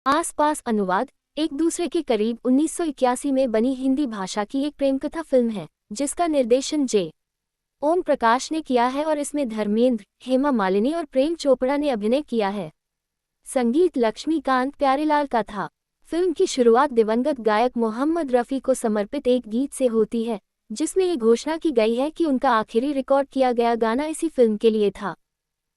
आसपास अनुवाद एक दूसरे के करीब 1981 में बनी हिंदी भाषा की एक प्रेम कथा फिल्म है जिसका निर्देशन जे ओम प्रकाश ने किया है और इसमें धर्मेंद्र, हेमा मालिनी और प्रेम चोपड़ा ने अभिनय किया है। संगीत लक्ष्मीकांत प्यारेलाल का था। फिल्म की शुरुआत दिवंगत गायक मोहम्मद रफ़ी को समर्पित एक गीत से होती है जिसमें ये घोषणा की गई है कि उनका आखिरी रिकॉर्ड किया गया गाना इसी फिल्म के लिए था।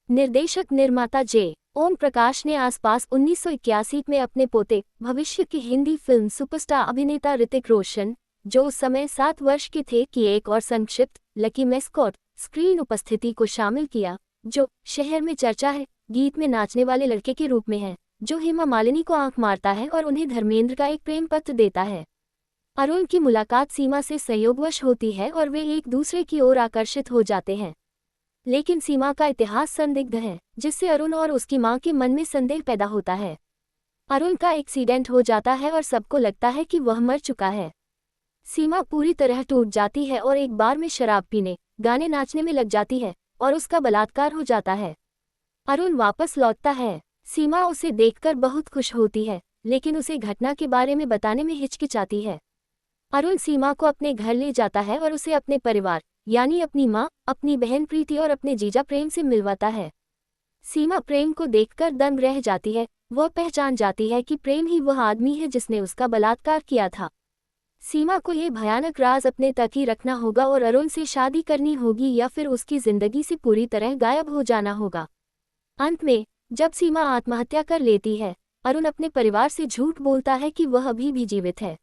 निर्देशक निर्माता जे ओम प्रकाश ने आसपास 1981 में अपने पोते भविष्य की हिंदी फिल्म सुपरस्टार अभिनेता ऋतिक रोशन, जो उस समय 7 वर्ष के थे, की एक और संक्षिप्त लकी मैस्कॉट स्क्रीन उपस्थिति को शामिल किया, जो शहर में चर्चा है गीत में नाचने वाले लड़के के रूप में है, जो हेमा मालिनी को आंख मारता है और उन्हें धर्मेंद्र का एक प्रेम पत्र देता है। अरुण की मुलाकात सीमा से संयोगवश होती है और वे एक दूसरे की ओर आकर्षित हो जाते हैं, लेकिन सीमा का इतिहास संदिग्ध है जिससे अरुण और उसकी मां के मन में संदेह पैदा होता है। अरुण का एक्सीडेंट हो जाता है और सबको लगता है कि वह मर चुका है। सीमा पूरी तरह टूट जाती है और एक बार में शराब पीने, गाने नाचने में लग जाती है और उसका बलात्कार हो जाता है। अरुण वापस लौटता है। सीमा उसे देखकर बहुत खुश होती है, लेकिन उसे घटना के बारे में बताने में हिचकिचाती है। अरुण सीमा को अपने घर ले जाता है और उसे अपने परिवार यानी अपनी माँ, अपनी बहन प्रीति और अपने जीजा प्रेम से मिलवाता है। सीमा प्रेम को देखकर दंग रह जाती है। वह पहचान जाती है कि प्रेम ही वह आदमी है जिसने उसका बलात्कार किया था। सीमा को यह भयानक राज अपने तक ही रखना होगा और अरुण से शादी करनी होगी या फिर उसकी जिंदगी से पूरी तरह गायब हो जाना होगा। अंत में जब सीमा आत्महत्या कर लेती है, अरुण अपने परिवार से झूठ बोलता है कि वह अभी भी जीवित है।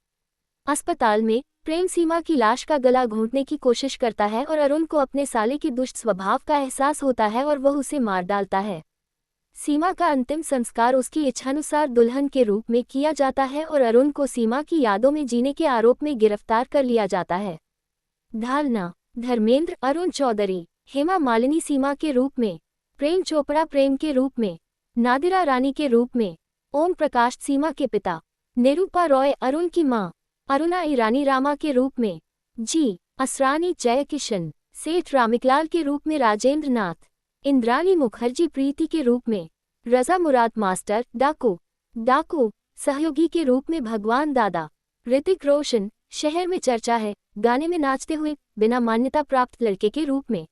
अस्पताल में प्रेम सीमा की लाश का गला घोंटने की कोशिश करता है और अरुण को अपने साले के दुष्ट स्वभाव का एहसास होता है और वह उसे मार डालता है। सीमा का अंतिम संस्कार उसकी इच्छानुसार दुल्हन के रूप में किया जाता है और अरुण को सीमा की यादों में जीने के आरोप में गिरफ्तार कर लिया जाता है। धालना धर्मेंद्र अरुण चौधरी, हेमा मालिनी सीमा के रूप में, प्रेम चोपड़ा प्रेम के रूप में, नादिरा रानी के रूप में, ओम प्रकाश सीमा के पिता, निरूपा रॉय अरुण की मां, अरुणा ईरानी रामा के रूप में, जी असरानी जयकिशन, सेठ रामिकलाल के रूप में राजेंद्र नाथ, इंद्रानी मुखर्जी प्रीति के रूप में, रजा मुराद मास्टर डाकू सहयोगी के रूप में भगवान दादा, ऋतिक रोशन शहर में चर्चा है गाने में नाचते हुए बिना मान्यता प्राप्त लड़के के रूप में।